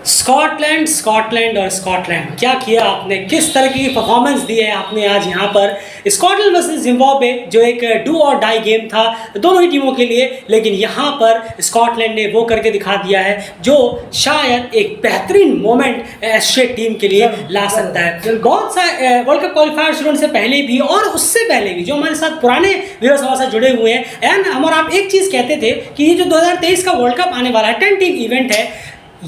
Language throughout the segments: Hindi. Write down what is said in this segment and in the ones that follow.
स्कॉटलैंड स्कॉटलैंड और स्कॉटलैंड, क्या किया आपने, किस तरह की परफॉर्मेंस दी है आपने आज यहाँ पर। स्कॉटलैंड वर्सेस जिम्बाब्वे जो एक डू और डाई गेम था दोनों ही टीमों के लिए, लेकिन यहाँ पर स्कॉटलैंड ने वो करके दिखा दिया है जो शायद एक बेहतरीन मोमेंट एशिया टीम के लिए ला सकता है। बहुत सा वर्ल्ड कप क्वालिफायर शुरू होने से पहले भी और उससे पहले भी जो हमारे साथ पुराने व्यूअर्स हमारे साथ जुड़े हुए हैं एंड हमारा आप एक चीज़ कहते थे कि ये जो 2023 का वर्ल्ड कप आने वाला है 10 टीम इवेंट है,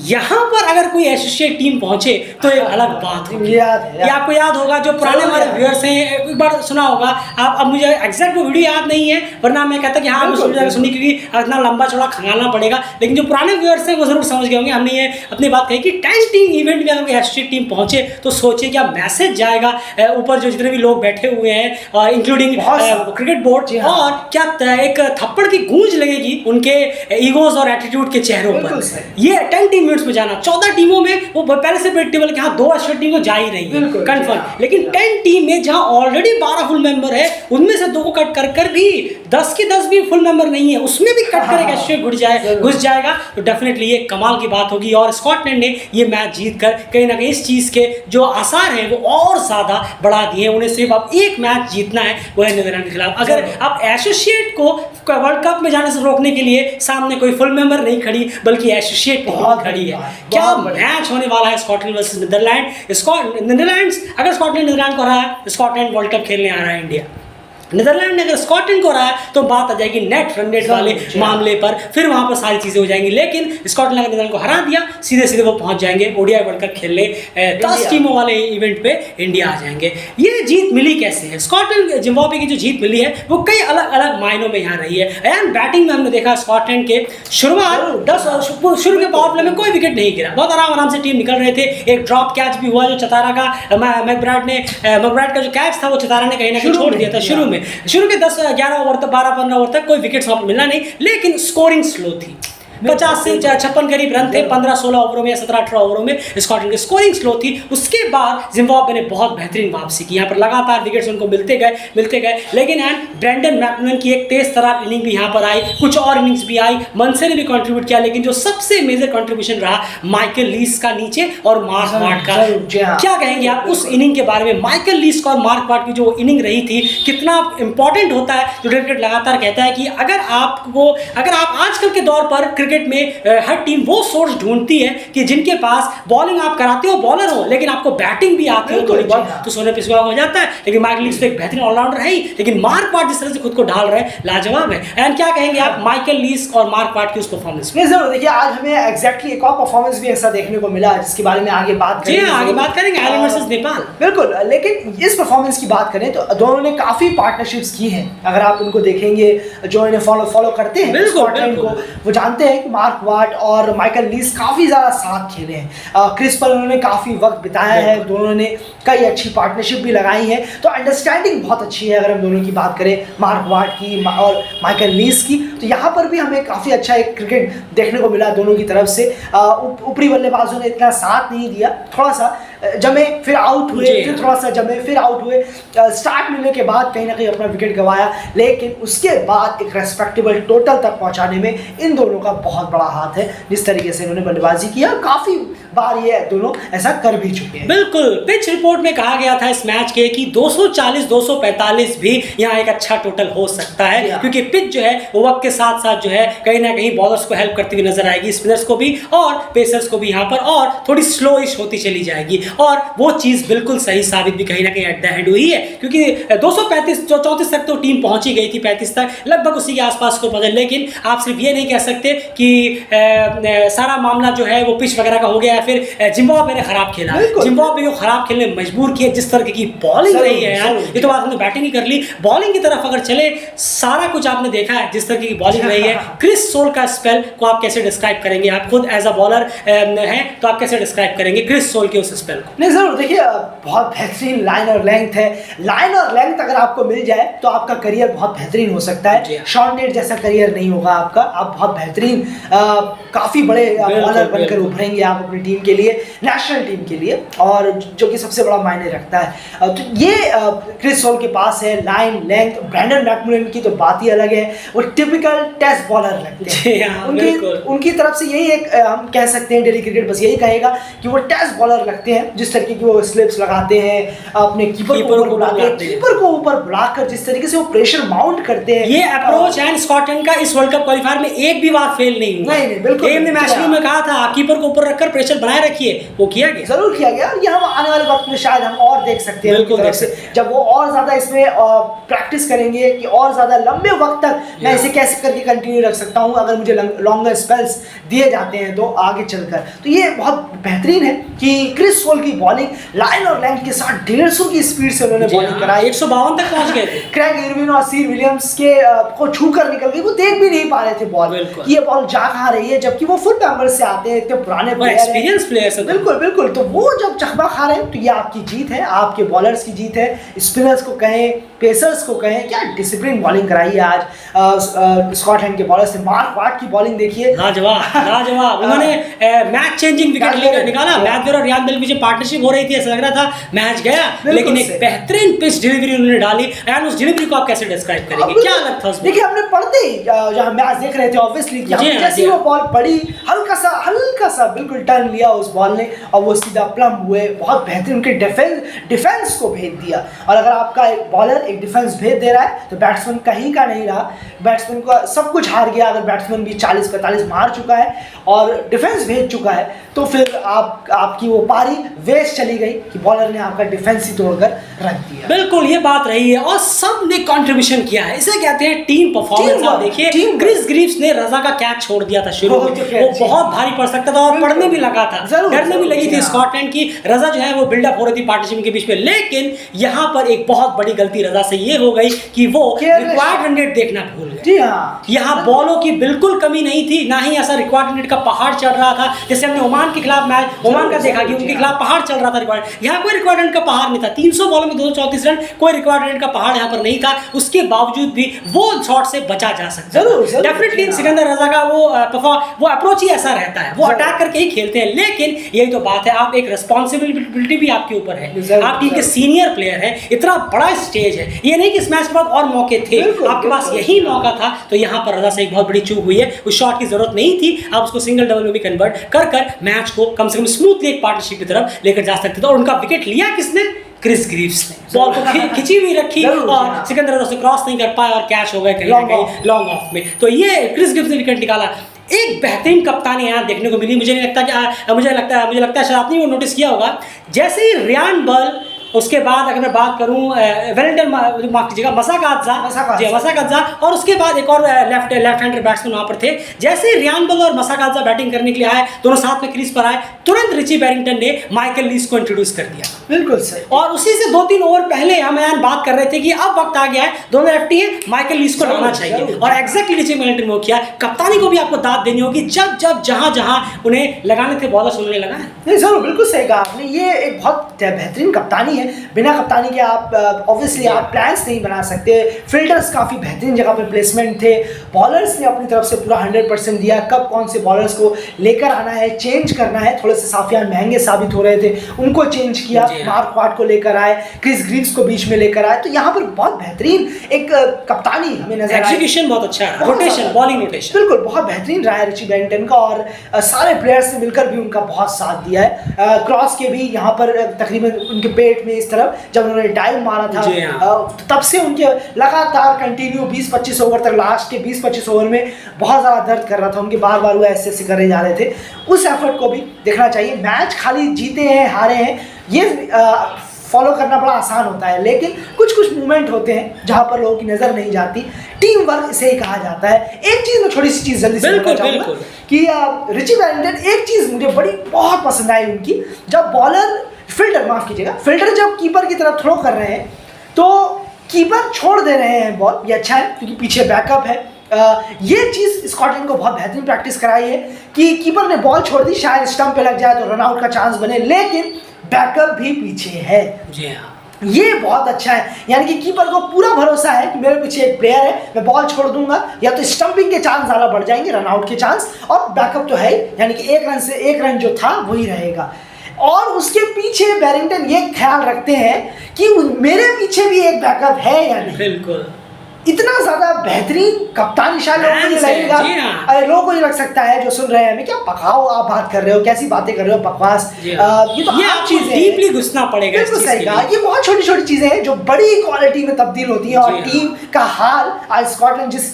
यहाँ पर अगर कोई एसोसिएट टीम पहुंचे तो एक अलग बात होगी। ये आपको याद होगा, जो पुराने हमारे व्यूअर्स हैं एक बार सुना होगा आप। अब मुझे एग्जैक्ट वो वीडियो याद नहीं है, वरना मैं कहता कि हाँ मैं सुन जाकर सुनी, क्योंकि इतना लंबा चौड़ा खंगालना पड़ेगा। लेकिन जो पुराने व्यूअर्स हैं वो जरूर समझ गए होंगे। हमने ये अपनी बात कही कि 10 टीम इवेंट में अगर कोई एसोसिएट टीम पहुंचे तो सोचिए क्या मैसेज जाएगा ऊपर जो जितने भी लोग बैठे हुए हैं इंक्लूडिंग क्रिकेट बोर्ड, और क्या एक थप्पड़ की गूंज लगेगी उनके ईगोज और एटीट्यूड के चेहरों पर। ये 10 टीम इवेंट्स में जाना, 14 टीमों में वो पहले से प्रेडिक्टेबल कि हाँ 2 एशिया टीम तो जा ही रही है कंफर्म, लेकिन 10 टीम में जहां ऑलरेडी 12 फुल मेंबर है उनमें से 2 को कट कर भी 10 के 10 भी फुल मेंबर नहीं है, उसमें भी कट कर एक एशिया घुस जाएगा तो डेफिनेटली ये कमाल की बात होगी। और स्कॉटलैंड ने ये मैच जीत कर कहीं ना कहीं इस चीज के जो आसार हैं वो और ज्यादा बढ़ा दिए। उन्हें सिर्फ अब एक मैच जीतना है, वो है नीदरलैंड के खिलाफ। अगर आप एसोसिएट को वर्ल्ड कप में जाने से रोकने के लिए सामने कोई फुल मेंबर नहीं खड़ी बल्कि एसोसिएट बहुत खड़ी है। क्या मैच होने वाला है स्कॉटलैंड वर्सेस नीदरलैंड। नीदरलैंड्स अगर स्कॉटलैंड नीदरलैंड को रहा है, स्कॉटलैंड वर्ल्ड कप खेलने आ रहा है इंडिया। नीदरलैंड ने अगर स्कॉटलैंड को रहा है तो बात आ जाएगी नेट रन रेट वाले मामले पर, फिर वहां पर सारी चीजें हो जाएंगी। लेकिन स्कॉटलैंड अगर नीदरलैंड को हरा दिया सीधे सीधे वो पहुंच जाएंगे ओडीआई वर्ल्ड कप खेलने 10 टीमों वाले इवेंट पे इंडिया आ जाएंगे। ये जीत मिली कैसे है स्कॉटलैंड जिम्बाब्वे की जो जीत मिली है वो कई अलग अलग मायनों में यहाँ रही है। एंड बैटिंग में हमने देखा स्कॉटलैंड के शुरुआत शुरू के पावर प्ले में कोई विकेट नहीं गिरा, बहुत आराम से टीम निकल रहे थे। एक ड्रॉप कैच भी हुआ जो चतारा का मैकब्राइड का जो कैच था वो चतारा ने कहीं ना कहीं छोड़ दिया था। शुरू के 10-11 ओवर तक 12-15 ओवर तक कोई विकेट वहां पर मिला नहीं, लेकिन स्कोरिंग स्लो थी। 50 से 56 करीब रन थे 15-16 ओवरों में या 17-18 ओवरों में। स्कॉटलैंड की स्कोरिंग स्लो थी। उसके बाद जिम्बाब्वे ने बहुत बेहतरीन वापसी की, यहाँ पर लगातार विकेट्स उनको मिलते गए। लेकिन ब्रेंडन मैकमिलन की एक तेज तरार इनिंग भी यहाँ पर आई, कुछ और इनिंग्स भी आई, मनसे ने भी कंट्रीब्यूट किया, लेकिन जो सबसे मेजर कंट्रीब्यूशन रहा माइकल लीस का नीचे और मार्क वार्ड का। क्या कहेंगे आप उस इनिंग के बारे में? माइकल लीस का और मार्क वार्ड की जो इनिंग रही थी, कितना इंपॉर्टेंट होता है। जो क्रिकेट लगातार कहता है कि अगर आप आजकल के दौर पर क्रिकेट में हर टीम वो सोर्स ढूंढती है कि जिनके पास बॉलिंग आप कराते हो बॉलर हो लेकिन आपको बैटिंग भी आती हो थोड़ी बहुत, तो सोने पे सुहागा हो जाता है। लेकिन माइकल लीस तो एक बेहतरीन ऑलराउंडर है ही, लेकिन मार्क वार्ड जिस तरह से खुद को ढाल रहे हैं लाजवाब है। एंड क्या कहेंगे आप माइकल लीस और मार्क वार्ड की उस परफॉर्मेंस में? जरूर देखिए, आज हमें एग्जैक्टली एक और परफॉर्मेंस भी ऐसा देखने को मिला जिसके बारे में आगे बात करेंगे। आगे बात करेंगे आयरलैंड वर्सेस नेपाल। बिल्कुल, लेकिन इस परफॉर्मेंस की बात करें तो दोनों ने काफी पार्टनरशिप्स की हैं। अगर आप उनको देखेंगे जो इन्हें फॉलो करते हैं स्कॉटलैंड को, वो जानते हैं कि मार्क वार्ड और माइकल लीस काफी ज्यादा साथ खेले हैं। क्रिस पर उन्होंने काफी वक्त बिताया है, दोनों ने कई अच्छी पार्टनरशिप भी लगाई है, तो अंडरस्टैंडिंग बहुत अच्छी है। अगर हम दोनों की बात करें मार्क वार्ड की और माइकल लीस की, तो यहाँ पर भी हमें काफी अच्छा एक क्रिकेट देखने को मिला दोनों की तरफ से। ऊपरी बल्लेबाजों ने इतना साथ नहीं दिया, थोड़ा सा जमे फिर आउट हुए, फिर थोड़ा सा जमे फिर आउट हुए। स्टार्ट मिलने के बाद कहीं ना कहीं अपना विकेट गंवाया, लेकिन उसके बाद एक रेस्पेक्टेबल टोटल तक पहुंचाने में इन दोनों का बहुत बड़ा हाथ है। जिस तरीके से इन्होंने बल्लेबाजी किया, काफी बार ये दोनों ऐसा कर भी चुके हैं। बिल्कुल, पिच रिपोर्ट में कहा गया था इस मैच के कि 240-245 भी यहाँ एक अच्छा टोटल हो सकता है, क्योंकि पिच जो है वो वक्त के साथ साथ जो है कहीं ना कहीं बॉलर्स को हेल्प करती हुई नजर आएगी, स्पिनर्स को भी और पेसर्स को भी यहाँ पर, और थोड़ी स्लोइश होती चली जाएगी। और वो चीज बिल्कुल सही साबित भी कहीं ना कहीं एट द एंड हुई है, क्योंकि 235-34 तक तो टीम पहुंची गई थी, 35 तक लगभग उसी के आसपास को पहुंचे। लेकिन आप सिर्फ ये नहीं कह सकते कि सारा मामला जो है वो पिच वगैरह का हो गया, फिर जिम्बाब्वे ने खराब खेला। जिम्बाब्वे को खराब खेलने में मजबूर किया, जिस तरह की बॉलिंग रही है यार, ये तो बात हमने बैटिंग ही कर ली। बॉलिंग की तरफ अगर चले, सारा कुछ आपने देखा है जिस तरह की बॉलिंग रही है। क्रिस सोल का स्पेल को आप कैसे डिस्क्राइब करेंगे? आप खुद एज अ बॉलर हैं तो आप कैसे डिस्क्राइब करेंगे क्रिस सोल के उस स्पेल बिल्कुल। नहीं जरूर, देखिए बहुत बेहतरीन लाइन और लेंथ है। लाइन और लेंथ अगर आपको मिल जाए तो आपका करियर बहुत बेहतरीन हो सकता है। शॉन टेट जैसा करियर नहीं होगा आपका, आप बहुत बेहतरीन काफी बड़े बॉलर बनकर उभरेंगे आप अपनी टीम के लिए, नेशनल टीम के लिए, और जो कि सबसे बड़ा मायने रखता है। तो ये क्रिस होल के पास है लाइन, लेंथ। ब्रैंडन मैकमिलन की तो बात ही अलग है, वो टिपिकल टेस्ट बॉलर लगते हैं। उनकी तरफ से यही एक हम कह सकते हैं, डेली क्रिकेट बस यही कहेगा कि वो टेस्ट बॉलर लगते हैं। जिस तरीके की वो स्लिप्स लगाते हैं, अपने कीपर को ऊपर बुलाते हैं, कीपर को ऊपर बुलाकर जिस तरीके से वो प्रेशर माउंट करते हैं, ये अप्रोच एंड स्कॉटलैंड का इस वर्ल्ड कप क्वालीफायर में एक भी बार फेल नहीं हुआ। नहीं बिल्कुल। गेम ने मैच में कहा था कीपर को ऊपर रखकर प्रेशर बनाए रखिए, वो किया गया, जरूर किया गया। ये हम आने वाले वक्त में शायद हम और देख सकते हैं उनकी तरफ से, जब वो और ज्यादा इसमें प्रैक्टिस करेंगे कि और ज्यादा लंबे वक्त तक मैं इसे कैसे करके कंटिन्यू रख सकता हूं अगर मुझे लॉन्गर स्पेल्स दिए जाते हैं तो आगे चलकर। तो ये बहुत बेहतरीन है कि क्रिस होल की बॉलिंग लाइन और लेंथ के साथ 150 की स्पीड से उन्होंने बॉलिंग कराई, 152 तक पहुंच गए थे। क्रैग इरविन और सी विलियम्स के को छूकर निकल गई, वो देख भी नहीं पा रहे थे बॉल कि ये बॉल जा कहां रही है, जबकि वो फुल मेंबर से आते हैं, इतने पुराने प्लेयर्स। बिल्कुल बिल्कुल। तो वो जब चकमा खा रहे हैं तो ये आपकी जीत है, आपके बॉलर्स की जीत है। स्पिनर्स को कहें, पेसर्स को कहें, क्या डिसिप्लिन बॉलिंग कराई है आज स्कॉटलैंड के बॉलर्स ने। मार्क वाट की बॉलिंग देखिए, लाजवाब। उन्होंने मैच चेंजिंग विकेट निकाला। मैथ्यूर और रियान बेल की पार्टनरशिप हो रही थी, ऐसा लग रहा था मैच गया, लेकिन एक बेहतरीन पिच डिलीवरी उन्होंने डाली। एंड उस डिलीवरी को आप कैसे डिस्क्राइब करेंगे, क्या अलग था उसमें? देखिए हमने पढ़ते ही जहां मैच देख रहे थे ऑब्वियसली, जैसे वो बॉल पड़ी, हल्का सा बिल्कुल टर्न लिया उस बॉल ने और वो सीधा प्लम हुए। बहुत बेहतरीन उनके डिफेंस को भेज दिया। और अगर आपका एक बॉलर एक डिफेंस भेज दे रहा है तो बैट्समैन कहीं का नहीं रहा, बैट्समैन का सब कुछ हार गया। अगर बैट्समैन भी 40-45 मार चुका है और डिफेंस भेज चुका है तो फिर आपकी वो पारी वेस्ट चली गई कि बॉलर ने आपका डिफेंस ही तोड़कर रख दिया। बिल्कुल ये बात रही है और सब ने कंट्रीब्यूशन किया है, इसे कहते हैं टीम परफॉर्मेंस। आप देखिए क्रिस ग्रीव्स ने रजा का कैच छोड़ दिया था शुरू में, वो बहुत भारी पड़ सकता था और पड़ने भी लगा था, डरने भी लगी थी स्कॉटलैंड की। रजा जो है वो बिल्डअप हो रही थी पार्टनरशिप के बीच में, लेकिन यहाँ पर एक बहुत बड़ी गलती रजा से ये हो गई कि वो रिक्वायर्ड रन रेट देखना भूल गए। यहाँ बॉलों की बिल्कुल कमी नहीं थी, ना ही ऐसा रिक्वायर्ड रन रेट का पहाड़ चढ़ रहा था जैसे हमने ओमान के खिलाफ मैच ओमान का देखा कि उनके खिलाफ पहाड़ चल रहा था रिक्वायर्ड। यहाँ कोई रिक्वायर्ड रन का पहाड़ नहीं था, 300 बॉलों में 234 रन, कोई रिक्वायर्ड रन का पहाड़ यहाँ पर नहीं था। उसके बावजूद भी वो शॉट से बचा जा सकता है। डेफिनेटली सिकंदर रजा का वो अप्रोच ही ऐसा रहता है, वो अटैक करके ही खेलते हैं। लेकिन यही तो बात है, आप एक रिस्पॉन्सिबिलिटी भी आपके ऊपर है, आप टीम के सीनियर प्लेयर हैं, इतना बड़ा स्टेज है, ये नहीं कि इस मैच के बाद और मौके थे, आपके पास यही मौका था। तो यहाँ पर रजा से एक बहुत बड़ी चूक हुई है, उस शॉट की जरूरत नहीं थी, आप उसको सिंगल डबल में भी कन्वर्ट कर मैच को कम से कम स्मूथली एक पार्टनरशिप की तरफ लेकर जा सकते थे। और उनका विकेट लिया किसने? क्रिस ग्रीव्स ने बॉल को खिंची हुई रखी और सिकंदर रजा से क्रॉस नहीं कर पाया और कैच हो गए कहीं ना कहीं लॉन्ग ऑफ में। तो ये क्रिस ग्रीव्स ने विकेट निकाला। एक बेहतरीन कप्तानी यहाँ देखने को मिली। मुझे नहीं लगता कि मुझे लगता है शायद आपने वो नोटिस किया होगा, जैसे ही रियान बल, उसके बाद अगर मैं बात करूं वेलिंगटन, माफ कीजिएगा, मसाकाजा, और उसके बाद एक और लेफ्ट हैंडर बैट्समैन वहां पर थे। जैसे रियान बल और मसाकाजा बैटिंग करने के लिए आए, दोनों साथ में क्रीज पर आए, तुरंत रिची बैरिंगटन ने माइकल लीस को इंट्रोड्यूस कर दिया। बिल्कुल सही। और उसी से 2-3 ओवर पहले हम बात कर रहे थे कि अब वक्त आ गया है, दोनों लेफ्टी है, माइकल लीस को लाना चाहिए, और एग्जैक्टली रिची बैरिंगटन ने वो किया। कप्तानी को भी आपको दाद देनी होगी, जब जहां उन्हें लगाने थे बॉलर्स उन्होंने लगाया। नहीं जरूर, बिल्कुल सही कहा आपने। ये एक बहुत बेहतरीन कप्तानी है। बिना कप्तानी के आप ऑब्वियसली आप प्लान्स नहीं बना सकते। फील्डर्स काफ़ी बेहतरीन जगह पे प्लेसमेंट थे, बॉलर्स ने अपनी तरफ से पूरा 100% दिया। कब कौन से बॉलर्स को लेकर आना है, चेंज करना है, थोड़े से साफियान महंगे साबित हो रहे थे, उनको चेंज किया। मार्क वाट को लेकर आए, क्रिस ग्रीव्स को बीच में लेकर आए। तो यहाँ पर बहुत बेहतरीन एक कप्तानी हमें नजर आई। एग्जीक्यूशन बहुत अच्छा है, रोटेशन, बॉलिंग रोटेशन बिल्कुल बहुत बेहतरीन रहा है रिची बैरिंगटन का, और सारे प्लेयर्स ने मिलकर भी उनका बहुत साथ दिया है। क्रॉस के भी यहाँ पर तकरीबन उनके पेट में इस तरफ जब उन्होंने डाइव मारा था, तब से उनके लगातार कंटिन्यू 20-25 ओवर तक, लास्ट के 20-25 ओवर में बहुत ज़्यादा दर्द कर रहा था, उनके बार वो ऐसे करे जा रहे थे। उस एफर्ट को भी देखना चाहिए। मैच खाली जीते हैं हारे हैं ये फॉलो करना बड़ा आसान होता है, लेकिन कुछ मूवमेंट होते हैं जहां पर लोगों की नजर नहीं जाती। टीम वर्क इसे ही कहा जाता है। एक चीज में छोटी सी चीज जल्दी से बताना चाहूंगा कि रिची बैरिंगटन, एक चीज मुझे बहुत पसंद आई उनकी, जब बॉलर फील्डर जब कीपर की तरफ थ्रो कर रहे हैं तो कीपर छोड़ दे रहे हैं बॉल, ये अच्छा है क्योंकि पीछे बैकअप है। ये चीज़ स्कॉटलैंड को बहुत बेहतरीन प्रैक्टिस कराई है कि कीपर ने बॉल छोड़ दी, शायद स्टंप पे लग जाए तो रन आउट का चांस बने, लेकिन बैकअप भी पीछे है। जी हाँ, ये बहुत अच्छा है, यानी कि कीपर को पूरा भरोसा है कि मेरे पीछे एक प्लेयर है, मैं बॉल छोड़ दूंगा या तो स्टंपिंग के चांस ज़्यादा बढ़ जाएंगे, रन आउट के चांस, और बैकअप तो है ही, यानी कि एक रन जो था वही रहेगा। और उसके पीछे बैरिंगटन ये ख्याल रखते हैं कि मेरे पीछे भी एक बैकअप है या नहीं। बिल्कुल, इतना ज्यादा बेहतरीन कप्तानी शायद लोगों को ये लगेगा, अरे लोगों को ये लग सकता है जो सुन रहे हैं हमें, क्या पकाओ आप बात कर रहे हो, कैसी बातें कर रहे हो, बकवास। ये तो आम चीजें हैं, डीपली घुसना पड़ेगा। बिल्कुल सही कहा, ये बहुत छोटी छोटी चीजें हैं जो बड़ी क्वालिटी में तब्दील होती है। और टीम का हाल आज स्कॉटलैंड जिस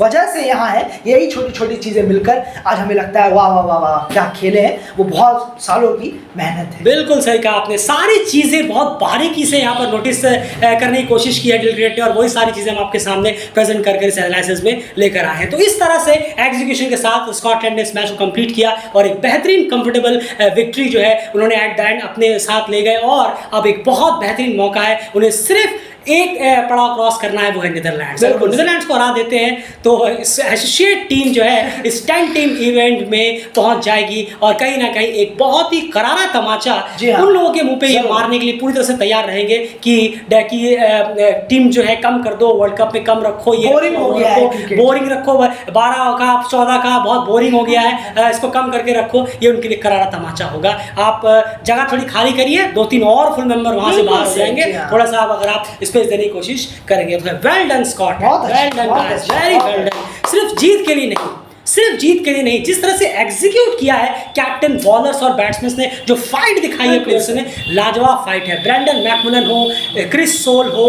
वजह से यहाँ है, यही छोटी छोटी चीजें मिलकर आज हमें लगता है वाह वाह वाह वाह क्या खेले हैं, वो बहुत सालों की मेहनत है। बिल्कुल सही कहा आपने, सारी चीजें बहुत बारीकी से यहाँ पर नोटिस करने की कोशिश की है डिलक्रेट ने, और वही सारी चीजें हम आपके सामने प्रेजेंट करके इस एनालिसिस में लेकर आए हैं। तो इस तरह से एग्जीक्यूशन के साथ स्कॉटलैंड ने इस मैच को कंप्लीट किया और एक बेहतरीन कंफर्टेबल विक्ट्री जो है उन्होंने एट द एंड अपने साथ ले गए। और अब एक बहुत बेहतरीन मौका है, उन्हें सिर्फ एक पड़ाव क्रॉस करना है, वो है नीदरलैंड्स। अगर नीदरलैंड्स को हरा देते हैं तो एसोसिएट टीम जो है इस 10 टीम इवेंट में पहुंच जाएगी और कहीं ना कहीं एक बहुत ही करारा तमाचा उन लोगों के मुंह पे ये मारने के लिए पूरी तरह से तैयार रहेंगे कि टीम जो है कम कर दो, वर्ल्ड कप में कम रखो, ये बोरिंग रखो, 12 का 14 का बहुत बोरिंग हो गया है, इसको कम करके रखो, ये उनके लिए करारा तमाचा होगा। आप जगह थोड़ी खाली करिए, 2-3 और फुल मेंबर वहां से बाहर हो जाएंगे, थोड़ा सा अगर आप स्पेस देने की कोशिश करेंगे तो well done Scotland, well done guys, very well done. सिर्फ जीत के लिए नहीं, सिर्फ जीत के लिए नहीं, जिस तरह से एग्जीक्यूट किया है कैप्टन, बॉलर्स और बैट्समैन ने, जो फाइट दिखाई है प्लेयर्स ने, लाजवाब फाइट है। ब्रेंडन मैकमिलन हो, क्रिस सोल हो,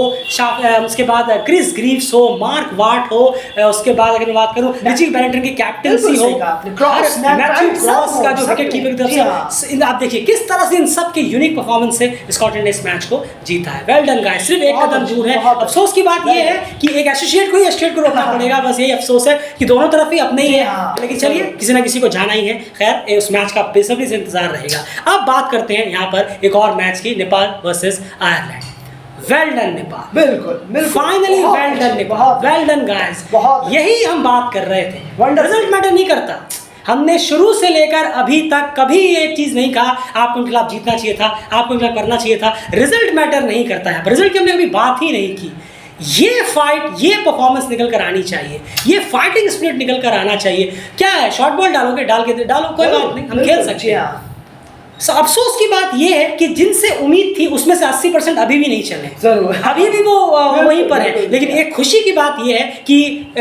उसके बाद क्रिस ग्रीव्स हो, मार्क वाट हो, उसके बाद अगर मैं बात करूं रिची बैरेंटन की कैप्टनसी हो, मैथ्यू क्रॉस का जो विकेट कीपर की तरफ से, आप देखिए किस तरह से इन सब के यूनिक परफॉर्मेंस से स्कॉटलैंड ने इस मैच को जीता है। वेल डन गाइस, सिर्फ एक कदम दूर है। अफसोस की बात यह है कि एक एसोसिएट को ही एसोसिएट को रोकना पड़ेगा, बस यही अफसोस है कि दोनों तरफ ही अपने ही है, लेकिन चलिए किसी ना किसी को जाना ही है। खैर उस मैच का बेसब्री से इंतजार रहेगा। अब बात करते हैं यहाँ पर एक और मैच की, Nepal versus Ireland. Well done Nepal, बिल्कुल finally well done Nepal, well done guys, यही हम बात कर रहे थे। रिजल्ट मैटर नहीं करता, हमने शुरू से लेकर अभी तक कभी ये चीज़ नहीं कहा आपको उनके खिलाफ जीतना चाहिए था, आपको उनके खिलाफ करना चाहिए था। रिजल्ट मैटर नहीं करता है, रिजल्ट की हमने कभी बात ही नहीं की। ये फाइट, ये परफॉर्मेंस निकल कर आनी चाहिए, ये फाइटिंग स्पिरिट निकल कर आना चाहिए। क्या है, शॉर्ट बॉल डालोगे, डालो, कोई बात नहीं, हम खेल सकते हैं। अफसोस की बात यह है कि जिनसे उम्मीद थी उसमें से 80% अभी भी नहीं चले, अभी भी वो वहीं पर है। लेकिन एक खुशी की बात यह है कि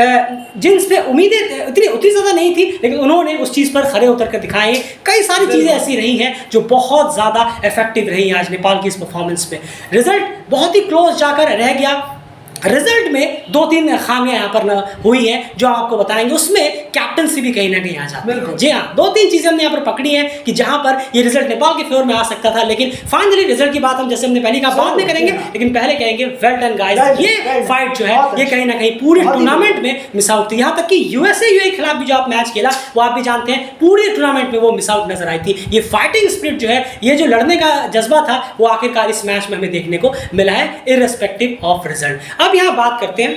जिनसे उम्मीदें उतनी ज़्यादा नहीं थी, लेकिन उन्होंने उस चीज़ पर खड़े उतर कर दिखाए। कई सारी चीज़ें ऐसी रही हैं जो बहुत ज़्यादा इफेक्टिव रही आज नेपाल की इस परफॉर्मेंस पे। रिजल्ट बहुत ही क्लोज जाकर रह गया। रिजल्ट में 2-3 खामियां यहाँ पर हुई हैं जो आपको बताएंगे, उसमें कैप्टनसी भी कहीं ना कहीं आ जाती है। जी हाँ, 2-3 चीज़ें हमने यहाँ पर पकड़ी हैं कि जहाँ पर ये रिजल्ट नेपाल के फेवर में आ सकता था, लेकिन फाइनली रिजल्ट की बात हम जैसे हमने पहले कहा बाद में करेंगे, लेकिन पहले कहेंगे वेल डन गाइस। ये फाइट जो है ये कहीं ना कहीं पूरे टूर्नामेंट में मिस आउट थी। यहाँ तक कि यूएसए के खिलाफ भी जो आप मैच खेला वो आप भी जानते हैं, पूरे टूर्नामेंट में वो मिस आउट नजर आई थी। ये फाइटिंग स्पिरिट जो है, ये जो लड़ने का जज्बा था, वो आखिरकार इस मैच में हमें देखने को मिला है, इररिस्पेक्टिव ऑफ रिजल्ट। अब यहाँ बात करते हैं,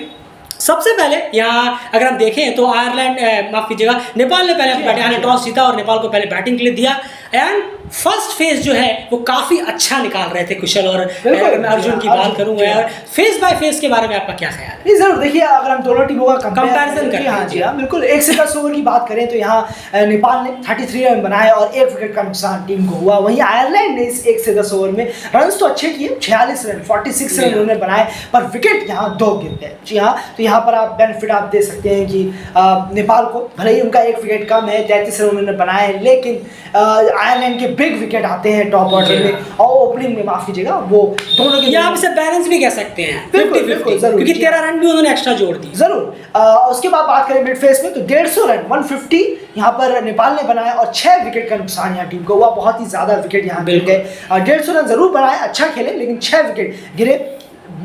सबसे पहले यहाँ अगर हम देखें तो आयरलैंड माफ कीजिएगा, नेपाल ने पहले टॉस जीता और नेपाल को पहले बैटिंग के लिए दिया। एंड फर्स्ट फेज जो है वो काफ़ी अच्छा निकाल रहे थे कुशल और अर्जुन की बात करूँ यार, फेज बाय फेज के बारे में आपका क्या ख्याल है? नहीं जरूर, देखिए अगर हम दोनों टीमों का कंपैरिजन करें, हाँ जी हाँ बिल्कुल, 1 से 10 ओवर की बात करें तो यहाँ नेपाल ने 33 रन बनाए और 1 विकेट का नुकसान टीम को हुआ। वहीं आयरलैंड ने इस 1 से 10 ओवर में रन तो अच्छे किए, 46 रन 46 रन उन्होंने बनाए, पर विकेट यहाँ 2 गिर गए। जी हाँ, तो यहाँ पर आप बेनिफिट आप दे सकते हैं कि नेपाल को भले ही उनका 1 विकेट कम है, 33 रन उन्होंने बनाए, लेकिन आयरलैंड के बिग विकेट आते हैं टॉप ऑर्डर में और ओपनिंग में, माफ कीजिएगा, वो दोनों के आप इसे बैलेंस भी कह सकते हैं 50-50, क्योंकि 13 रन भी उन्होंने एक्स्ट्रा जोड़ दी। जरूर। उसके बाद बात करें मिड फेस में तो 150 रन 150 यहाँ पर नेपाल ने बनाया और 6 विकेट का नुकसान यहाँ टीम को हुआ। बहुत ही ज्यादा विकेट यहाँ गिर गए। 150 रन जरूर बनाए, अच्छा खेले, लेकिन 6 विकेट गिरे।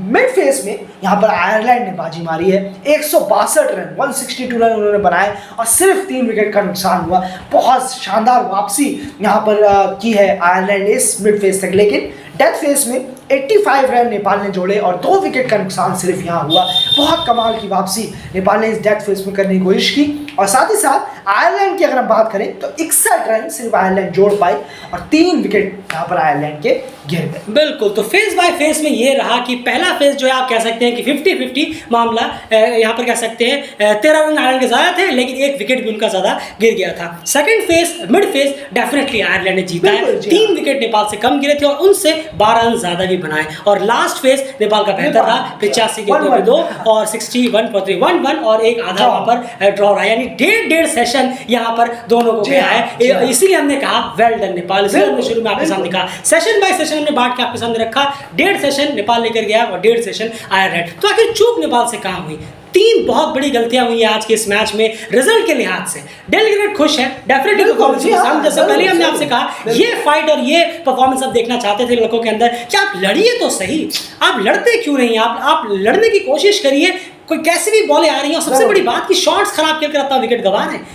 मिड फेस में यहाँ पर आयरलैंड ने बाजी मारी है, 162 रन 162 रन उन्होंने बनाए और सिर्फ 3 विकेट का नुकसान हुआ। बहुत शानदार वापसी यहाँ पर की है आयरलैंड ने इस मिड फेस तक। लेकिन डेथ फेस में 85 रन नेपाल ने जोड़े और 2 विकेट का नुकसान सिर्फ यहाँ हुआ। बहुत कमाल की वापसी नेपाल ने इस डेथ फेस में करने की कोशिश की। और साथ ही साथ आयरलैंड की अगर हम बात करें तो 61 रन सिर्फ आयरलैंड जोड़ पाई और 3 विकेट यहाँ पर आयरलैंड के गिर गए। बिल्कुल, तो फेज बाय फेज में ये रहा कि पहला फेज जो है आप कह सकते हैं कि 50-50 मामला, यहाँ पर कह सकते हैं 13 रन आयरलैंड के ज़्यादा थे लेकिन 1 विकेट भी उनका ज़्यादा गिर गया था। Second phase, mid phase, definitely Ireland ने जीता है, 3 विकेट नेपाल से कम गिरे थे और उनसे 12 रन ज़्यादा भी बनाए। और लास्ट फेज नेपाल का बेहतर रहा, 85 गेंदों पे 2 और 61 पर 1-1 और एक आधा वहाँ पर ड्रॉ रहा, यानी 1.5 सेशन यहाँ पर दोनों को गया है। इसीलिए हमने कहा वेल डन नेपाल, इसलिए हमने शुरू में आपके सामने कहा, सेशन बाय सेशन हमने बांट के आपके सामने रखा। 1.5 सेशन नेपाल लेकर गया और 1.5 सेशन आयरलैंड। तो आखिर चूक नेपाल से कहाँ हुई? 3 बहुत बड़ी गलतियां हुई हैं आज के इस मैच में रिजल्ट के लिहाज से। डेलीगेट खुश है डेफिनेटली परफॉर्मेंस से, हम जैसे पहले हमने आपसे कहा ये फाइट और ये परफॉर्मेंस आप देखना चाहते थे लड़कों के अंदर कि आप लड़िए तो सही, आप लड़ते क्यों नहीं? आप लड़ने की कोशिश करिए, कोई कैसी भी बॉलें आ रही हैं। और सबसे बड़ी बात कि शॉट्स खराब खेल कर अपना विकेट गंवा रहे हैं।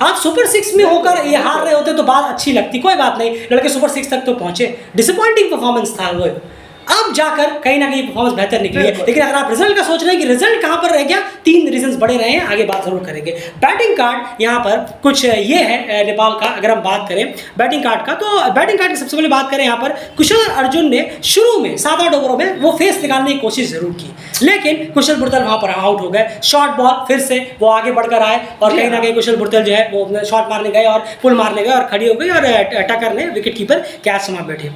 आप सुपर 6 में होकर ये हार रहे होते तो बात अच्छी लगती, कोई बात नहीं, लड़के सुपर 6 तक तो पहुंचे। डिसअपॉइंटिंग परफॉर्मेंस था वो, अब जाकर कहीं ना कहीं परफॉर्मेंस बेहतर निकली है। लेकिन अगर आप रिजल्ट का सोच रहे हैं कि रिजल्ट कहां पर रह गया, 3 रीजंस बड़े रहे हैं, आगे बात जरूर करेंगे। बैटिंग कार्ड यहाँ पर कुछ ये है नेपाल का, अगर हम बात करें बैटिंग कार्ड का, तो बैटिंग कार्ड की सबसे पहले बात करें यहाँ पर कुशल अर्जुन ने शुरू में 7-8 ओवरों में वो फेस निकालने की कोशिश जरूर की, लेकिन कुशल बुरतल वहां पर आउट हो गए। शॉर्ट बॉल फिर से वो आगे बढ़कर आए और कहीं ना कहीं कुशल बुरतल जो है वो शॉट मारने गए और पुल मारने गए और खड़ी हो गई और टक्कर ने विकेट कीपर कैच समा बैठे।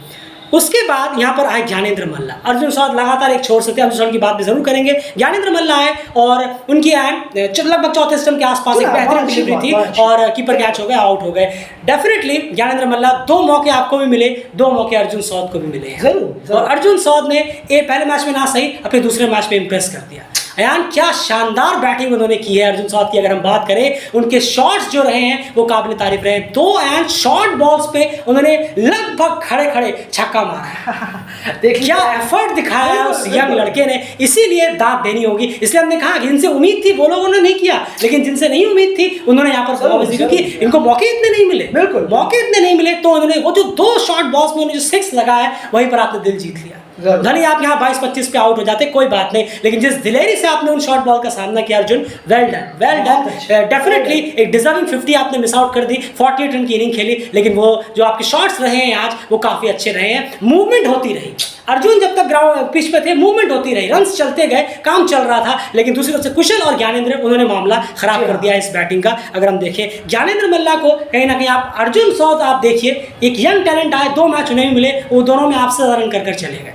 उसके बाद यहाँ पर आए ज्ञानेंद्र मल्ला। अर्जुन सौद लगातार एक छोड़ सकते हैं, अर्जुन सौद की बात भी जरूर करेंगे। ज्ञानेंद्र मल्ला आए और उनकी आए लगभग चौथे स्टंप के आसपास एक बेहतरीन डिलीवरी थी और कीपर कैच हो गए, आउट हो गए। डेफिनेटली ज्ञानेंद्र मल्ला, 2 मौके आपको भी मिले, 2 मौके अर्जुन सौद को भी मिले हैं। और अर्जुन सौद ने पहले मैच में ना सही, अपने दूसरे मैच में इंप्रेस कर दिया। यार क्या शानदार बैटिंग उन्होंने की है अर्जुन सौद की। अगर हम बात करें उनके शॉट्स जो रहे हैं वो काबिल तारीफ रहे हैं। 2 एंड शॉर्ट बॉल्स पे उन्होंने लगभग खड़े खड़े छक्का मारा। देखिए क्या एफर्ट दिखाया उस यंग लड़के ने, इसीलिए दाद देनी होगी। इसलिए हमने कहा कि जिनसे उम्मीद थी वो लोगों ने नहीं किया, लेकिन जिनसे नहीं उम्मीद थी उन्होंने यहाँ पर परफॉर्मेंस दी, क्योंकि इनको मौके इतने नहीं मिले। बिल्कुल मौके इतने नहीं मिले, तो उन्होंने वो जो 2 शॉर्ट बॉल्स में उन्होंने जो 6 लगाया वहीं पर आपने दिल जीत लिया। भले आप यहाँ 22-25 पे आउट हो जाते कोई बात नहीं, लेकिन जिस दिलेरी से आपने उन शॉर्ट बॉल का सामना किया अर्जुन, वेल डन। डेफिनेटली एक डिजर्विंग 50 आपने मिस आउट कर दी। 48 रन की इनिंग खेली, लेकिन वो जो आपके शॉट्स रहे हैं आज वो काफी अच्छे रहे हैं। मूवमेंट होती रही, अर्जुन जब तक ग्राउंड पिच पे थे मूवमेंट होती रही, रन्स चलते गए, काम चल रहा था। लेकिन दूसरी तरफ से कुशल और ज्ञानेंद्र, उन्होंने मामला खराब कर दिया इस बैटिंग का। अगर हम देखें ज्ञानेंद्र मल्ला को, कहीं ना कहीं आप अर्जुन सौद आप देखिए, एक यंग टैलेंट आए, 2 मैच उन्हें भी मिले, वो दोनों में आपसे ज़्यादा रन कर चले गए।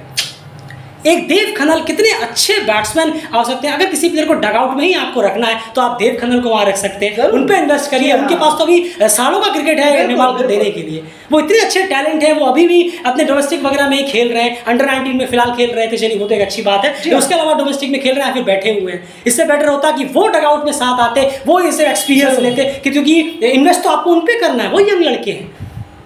एक देव खन्ना, कितने अच्छे बैट्समैन आ सकते हैं। अगर किसी प्लेयर को डगआउट में ही आपको रखना है तो आप देव खन्ना को वहाँ रख सकते हैं, उन पे इन्वेस्ट करिए। उनके पास तो अभी सालों का क्रिकेट है नेपाल को देने के लिए, वो इतने अच्छे टैलेंट है, वो अभी भी अपने डोमेस्टिक वगैरह में ही खेल रहे हैं। अंडर 19 में फिलहाल खेल रहे थे, चलिए वो तो एक अच्छी बात है। उसके अलावा डोमेस्टिक में खेल रहे हैं, फिर बैठे हुए हैं। इससे बेटर होता कि वो डगआउट में साथ आते, वो इसे एक्सपीरियंस लेते, क्योंकि इन्वेस्ट तो आपको उन पे करना है, वो यंग लड़के हैं।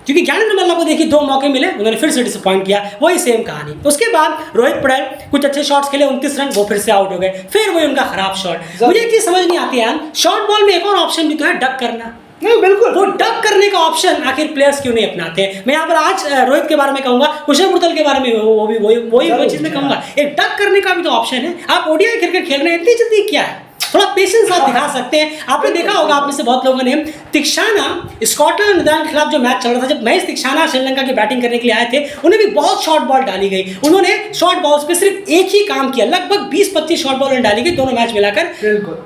क्योंकि ज्ञानेंद्र मल्ला को देखिए 2 मौके मिले, उन्होंने फिर से डिसअपॉइंट किया, वही सेम कहानी। उसके बाद रोहित पटेल कुछ अच्छे शॉट्स खेले, 29 रन, वो फिर से आउट हो गए, फिर वही उनका खराब शॉट। मुझे एक चीज समझ नहीं आती है, शॉर्ट बॉल में एक और ऑप्शन भी तो है, डक करना। नहीं बिल्कुल, वो डक करने का ऑप्शन आखिर प्लेयर्स क्यों नहीं अपनाते हैं? मैं यहाँ पर आज रोहित के बारे में कहूंगा, कुशल बुरतल के बारे में वही चीज में कहूंगा। एक डक करने का भी तो ऑप्शन है। आप ओडीआई क्रिकेट खेल रहे हैं, इतनी जल्दी क्या है? थोड़ा पेशेंस आप दिखा सकते हैं। आपने देखा होगा, आप में से बहुत लोगों ने तीक्ष्णा स्कॉटलैंड नीदरलैंड के खिलाफ जो मैच चल रहा था, जब महेश तीक्ष्णा श्रीलंका की बैटिंग करने के लिए आए थे, उन्हें भी बहुत शॉर्ट बॉल डाली गई। उन्होंने शॉर्ट बॉल्स पे सिर्फ एक ही काम किया, लगभग 20-25 शॉर्ट बॉल डाली गई, दोनों मैच मिलाकर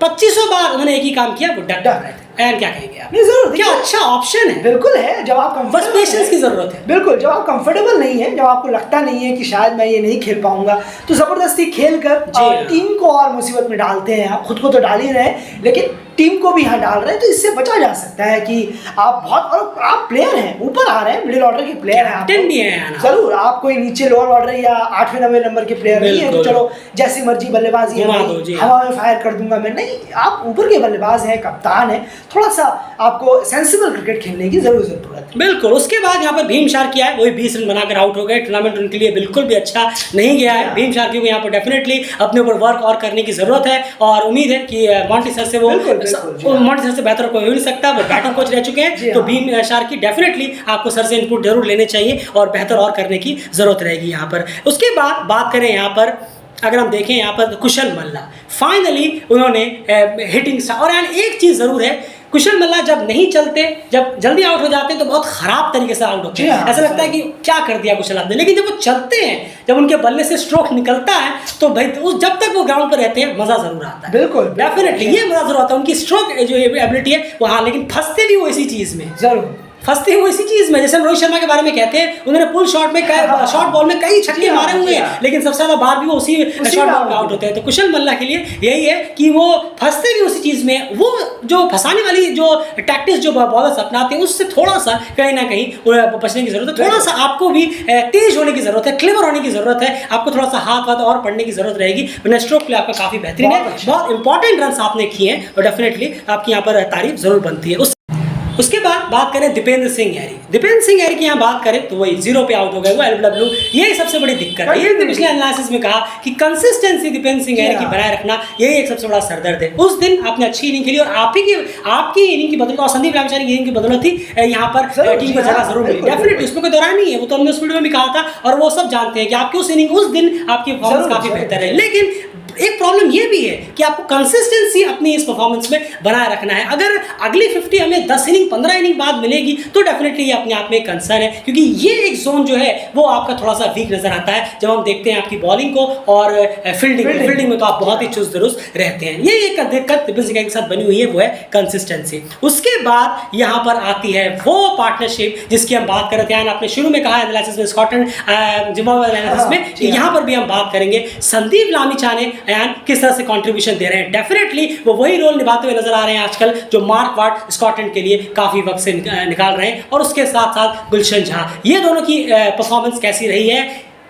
2500 बार उन्होंने एक ही काम किया, वो डक रहे थे। एंड क्या कहेंगे आप? क्या अच्छा ऑप्शन है। बिल्कुल है, जब आप बस पेशेंस की जरूरत है। बिल्कुल, जब आप कंफर्टेबल नहीं है, जब आपको लगता नहीं है कि शायद मैं ये नहीं खेल पाऊंगा, तो जबरदस्ती खेलकर टीम को और मुसीबत में डालते हैं। आप खुद को तो डाल ही रहे हैं, लेकिन टीम को भी यहाँ डाल रहे हैं। तो इससे बचा जा सकता है कि आप बहुत, और आप प्लेयर हैं, ऊपर आ रहे हैं, मिडिल ऑर्डर के प्लेयर हैं, जरूर। आप कोई नीचे लोअर ऑर्डर या 8वें-9वें नंबर के प्लेयर नहीं है तो चलो जैसी मर्जी बल्लेबाजी है, हवा में फायर कर दूंगा मैं, नहीं। आप ऊपर के बल्लेबाज हैं, कप्तान है, थोड़ा सा आपको सेंसिबल क्रिकेट खेलने की जरूरत है। बिल्कुल। उसके बाद यहाँ पर भीम शार्की आए, वही 20 रन बनाकर आउट हो गए। टूर्नामेंट उनके लिए बिल्कुल भी अच्छा नहीं गया है। भीम शार्की को यहाँ पर डेफिनेटली अपने ऊपर वर्क और करने की जरूरत है और उम्मीद है कि मॉन्टी सर से मॉन्टी सर से बेहतर कोई हो नहीं सकता, वो बैटिंग कोच रह चुके हैं। तो भीम शार्की डेफिनेटली आपको सर से इनपुट जरूर लेने चाहिए और बेहतर और करने की जरूरत रहेगी यहाँ पर। उसके बाद बात करें यहाँ पर, अगर हम देखें यहाँ पर कुशल मल्ला फाइनली उन्होंने हिटिंग और एक चीज़ ज़रूर है, कुशल मल्ला जब नहीं चलते, जब जल्दी आउट हो जाते हैं तो बहुत खराब तरीके से आउट होते हैं। ऐसा लगता है कि क्या कर दिया कुशल आपने, लेकिन जब वो चलते हैं, जब उनके बल्ले से स्ट्रोक निकलता है तो भाई जब तक वो ग्राउंड पर रहते हैं मजा जरूर आता है। बिल्कुल डेफिनेटली ये मजा जरूर आता है, उनकी स्ट्रोक जो एबिलिटी है वो। हाँ, लेकिन फंसते भी वो इसी चीज़ में, जरूर फंसते हुए इसी चीज में। जैसे हम रोहित शर्मा के बारे में कहते हैं, उन्होंने पुल शॉट में शॉर्ट बॉल में कई छक्के मारे हुए हैं, लेकिन सबसे ज्यादा बार भी वो उसी शॉट बॉल में आउट होते हैं। तो कुशल मल्ला के लिए यही है कि वो फंसते भी उसी चीज में, वो जो फंसाने वाली जो टैक्टिक्स जो बॉलर्स अपनाते हैं उससे थोड़ा सा कहीं ना कहीं बचने की जरूरत है। थोड़ा सा आपको भी तेज होने की जरूरत है, क्लेवर होने की जरूरत है, आपको थोड़ा सा हाथ और पढ़ने की जरूरत रहेगी, वरना स्ट्रोक प्ले आपका काफी बेहतरीन है। बहुत इंपॉर्टेंट रन आपने किए हैं और डेफिनेटली आपकी यहाँ पर तारीफ जरूर बनती है। उसके बाद बात करें दीपेंद्र सिंह यारी। दीपेंद्र सिंह यारी की यहाँ बात करें तो वही 0 पे आउट हो गए, वो LBW। यही सबसे बड़ी दिक्कत है। ये पिछले एनालिसिस में कहा कि कंसिस्टेंसी दीपेंद्र सिंह यारी की बनाए रखना यही एक सबसे बड़ा सरदर्द है। उस दिन आपने अच्छी इनिंग खेली और आपकी इनिंग की बदौलत और संदीप लामिछाने की इनिंग की बदौलत ही यहाँ पर टीम को जगह जरूर मिली। डेफिनेटली उसमें कोई दौरान नहीं है, वो तो हमने उस वीडियो में भी कहा था और वो सब जानते हैं कि आपकी उस इनिंग उस दिन आपकी परफॉर्मेंस काफी बेहतर है। लेकिन एक प्रॉब्लम ये भी है कि आपको कंसिस्टेंसी अपनी इस परफॉर्मेंस में बनाए रखना है। अगर अगली 50 हमें 10 इनिंग 15 इनिंग बाद मिलेगी तो डेफिनेटली ये अपने आप में एक कंसर्न है, क्योंकि ये एक जोन जो है वो आपका थोड़ा सा वीक नजर आता है जब हम देखते हैं आपकी बॉलिंग को और फील्डिंग में तो आप बहुत ही चुस्त दुरुस्त रहते हैं। ये एक दिक्कत दीपेंद्र सिंह के साथ बनी हुई है, वो है कंसिस्टेंसी। उसके बाद यहाँ पर आती है वो पार्टनरशिप जिसकी हम बात कर रहे थे। आपने शुरू में कहा एनालिसिस में स्कॉटलैंड जिम्बाब्वे एनालिसिस में, यहाँ पर भी हम बात करेंगे संदीप लामिछाने किस तरह से कंट्रीब्यूशन दे रहे हैं। डेफिनेटली वो वही रोल निभाते हुए नजर आ रहे हैं आजकल जो मार्क वाट स्कॉटलैंड के लिए काफी वक्त से निकाल रहे हैं। और उसके साथ साथ गुलशन झा, ये दोनों की परफॉर्मेंस कैसी रही है,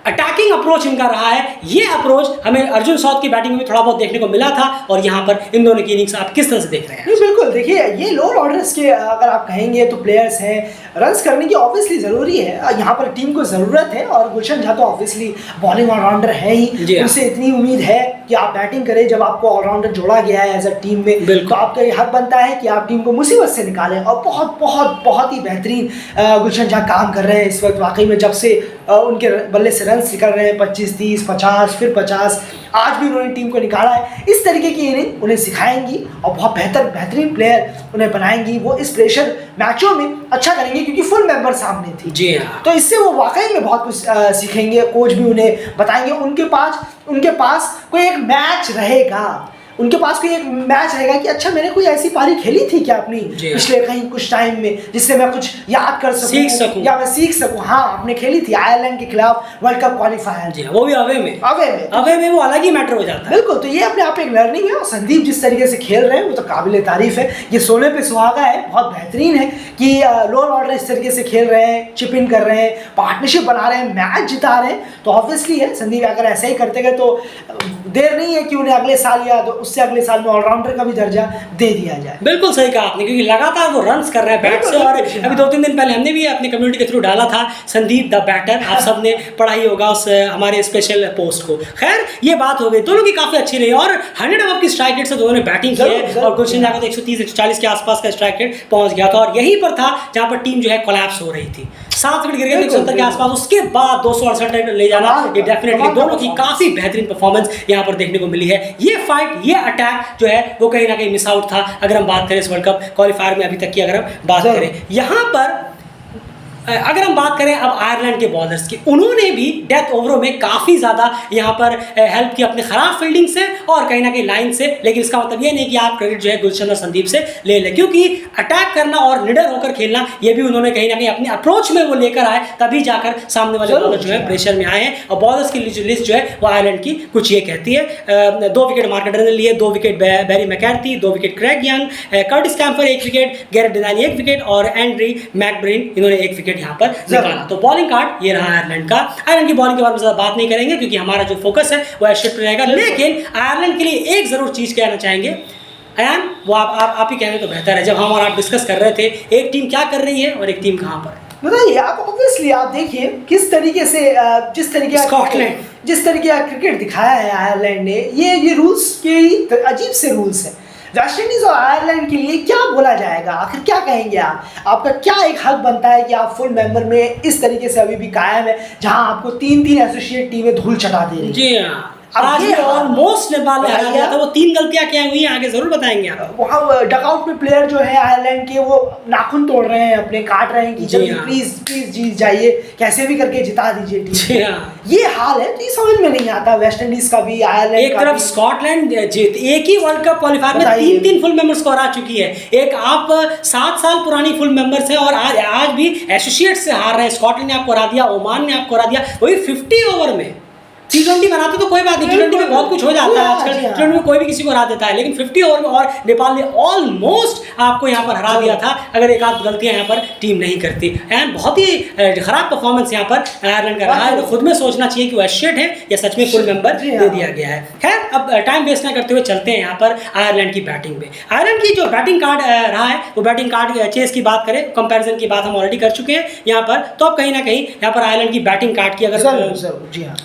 अटैकिंग अप्रोच इनका रहा है। ये अप्रोच हमें अर्जुन सौद की बैटिंग में थोड़ा बहुत देखने को मिला था और यहाँ पर इन दोनों की इनिंग्स आप किस तरह से देख रहे हैं? बिल्कुल, देखिए ये लोअर ऑर्डर्स के अगर आप कहेंगे तो प्लेयर्स हैं, रन्स करने की ऑब्वियसली ज़रूरी है, यहाँ पर टीम को ज़रूरत है और गुलशन झा तो ऑब्वियसली बॉलिंग ऑलराउंडर है ही, उनसे इतनी उम्मीद है कि आप बैटिंग करें। जब आपको ऑलराउंडर जोड़ा गया है एज अ टीम में तो आपका ये हक बनता है कि आप टीम को मुसीबत से निकालें और बहुत बहुत बहुत ही बेहतरीन गुलशन झा काम कर रहे हैं इस वक्त। वाकई में जब से उनके बल्ले से रन निकल रहे हैं 25, 30, 50 फिर 50, आज भी उन्होंने टीम को निकाला है। इस तरीके की इनिंग उन्हें सिखाएंगी और बहुत बेहतरीन प्लेयर उन्हें बनाएंगी। वो इस प्रेशर मैचों में अच्छा करेंगे क्योंकि फुल मेंबर सामने थी जी हाँ। तो इससे वो वाकई में बहुत कुछ सीखेंगे। कोच भी उन्हें बताएंगे, उनके पास कोई एक मैच रहेगा, उनके पास कोई एक मैच रहेगा कि अच्छा मैंने कोई ऐसी पारी खेली थी क्या अपनी पिछले कहीं कुछ टाइम में जिससे मैं कुछ याद कर सकूं या मैं सीख सकूं। हाँ, आपने खेली थी आयरलैंड के खिलाफ वर्ल्ड कप क्वालिफायर, वो भी अवे में वो अलग ही मैटर हो जाता है। बिल्कुल, तो ये अपने आप एक लर्निंग है और संदीप जिस तरीके से खेल रहे हैं वो तो काबिल तारीफ है। ये 16 पे सुहागा है, बहुत बेहतरीन है कि लोअर ऑर्डर इस तरीके से खेल रहे हैं, चिप इन कर रहे हैं, पार्टनरशिप बना रहे हैं, मैच जिता रहे हैं। तो ऑब्वियसली है संदीप अगर ऐसे ही करते गए तो देर नहीं है कि उन्हें अगले साल या उससे अगले साल में ऑलराउंडर का भी दर्जा दे दिया जाए। बिल्कुल सही कहा आपने, क्योंकि लगातार वो रन्स कर रहे हैं बैट से। और अभी 2-3 दिन पहले हमने भी अपने कम्युनिटी के थ्रू डाला था संदीप द बैटर, आप सबने पढ़ा ही होगा उस हमारे स्पेशल पोस्ट को। खैर ये बात हो गई, दोनों की काफी अच्छी रही और 100 ओवर की स्ट्राइक रेट से दोनों ने बैटिंग की है और गुलशन झा को 130-140 के आसपास का स्ट्राइक रेट पहुंच गया था और यहीं पर था जहां पर टीम जो है कोलैप्स हो रही थी। 7 विकेट गिर गए 170 के आसपास, उसके बाद 268 रन ले जाना, ये डेफिनेटली दोनों की काफी बेहतरीन परफॉर्मेंस यहाँ पर देखने को मिली है। ये फाइट, ये अटैक जो है वो कहीं ना कहीं मिस आउट था अगर हम बात करें इस वर्ल्ड कप क्वालिफायर में अभी तक की अगर हम बात करें। यहाँ पर अगर हम बात करें अब आयरलैंड के बॉलर्स की, उन्होंने भी डेथ ओवरों में काफ़ी ज़्यादा यहाँ पर हेल्प की अपने ख़राब फील्डिंग से और कहीं ना कहीं लाइन से। लेकिन इसका मतलब ये नहीं कि आप क्रेडिट जो है गुलशन और संदीप से ले लें, क्योंकि अटैक करना और निडर होकर खेलना ये भी उन्होंने कहीं ना कहीं अपने अप्रोच में वो लेकर आए, तभी जाकर सामने वाले बॉलर जो है प्रेशर में आए हैं। और बॉलर्स की लिस्ट जो है वो आयरलैंड की कुछ ये कहती है। 2 विकेट मार्क एंडर ने लिए, 2 wicket Barry McCarthy, 2 wicket Craig Young, Curtis Campher 1 wicket, Gareth Delany 1 wicket और एंड्री मैकब्रेन इन्होंने 1 विकेट यहाँ पर निकाला। तो बॉलिंग कार्ड ये रहा आयरलैंड का। आयरलैंड की बॉलिंग के बारे में ज़्यादा बात नहीं करेंगे क्योंकि हमारा जो फोकस है वो शिफ्ट रहेगा। लेकिन आयरलैंड के लिए एक जरूर चीज कहना चाहेंगे, अयान वो आप ही कहें तो बेहतर है, जब हम और आप डिस्कस कर रहे थे एक टीम क्या कर रही है और एक टीम कहाँ पर है। बताइए आप। ऑब्वियसली आप देखिए किस तरीके से जिस तरीके का क्रिकेट दिखाया है आयरलैंड ने, ये रूल्स के अजीब से रूल्स है। वेस्ट इंडीज और आयरलैंड के लिए क्या बोला जाएगा, आखिर क्या कहेंगे आप? आपका क्या एक हक बनता है कि आप फुल मेंबर में इस तरीके से अभी भी कायम है, जहां आपको 3-3 एसोसिएट टीमें धूल चटा दे रही? जी हाँ, आज ये ऑलमोस्ट नेपाल में हरा गया था। वो 3 गलतियां क्या हुई हैं आगे जरूर बताएंगे आप। वहाँ डकआउट में प्लेयर जो है आयरलैंड के वो नाखून तोड़ रहे हैं अपने, काट रहे हैं कि जल्दी प्लीज जीत जाइए, कैसे भी करके जिता दीजिए टीम। ये हाल है, तो ये समझ में नहीं आता। वेस्ट इंडीज का भी, आयरलैंड एक तरफ स्कॉटलैंड जीत, एक ही वर्ल्ड कप क्वालिफायर में 3-3 फुल मेंबर्स को हरा चुकी है। एक आप 7 साल पुरानी फुल मेंबर्स है और आज भी एसोसिएट से हार रहे हैं। स्कॉटलैंड ने आपको हरा दिया, ओमान ने आपको हरा दिया, वही 50 ओवर में। T20 बनाते तो कोई बात नहीं, T20 में बहुत कुछ हो जाता है आजकल, T20 में कोई भी किसी को हरा देता है, लेकिन 50 ओवर में और नेपाल ने ऑलमोस्ट आपको यहाँ पर हरा दिया था अगर एक आध गलतियाँ यहाँ पर टीम नहीं करती। एंड बहुत ही खराब परफॉर्मेंस यहाँ पर आयरलैंड का रहा है। तो खुद में सोचना चाहिए कि वो एसोसिएट है या सच में फुल मेंबर दे दिया गया है। खैर, अब टाइम वेस्ट ना करते हुए चलते हैं यहाँ पर आयरलैंड की बैटिंग पे। आयरलैंड की जो बैटिंग कार्ड रहा है वो बैटिंग कार्ड चेस की बात करें, कंपैरिजन की बात हम ऑलरेडी कर चुके हैं यहाँ पर। तो अब कहीं ना कहीं यहाँ पर आयरलैंड की बैटिंग कार्ड की अगर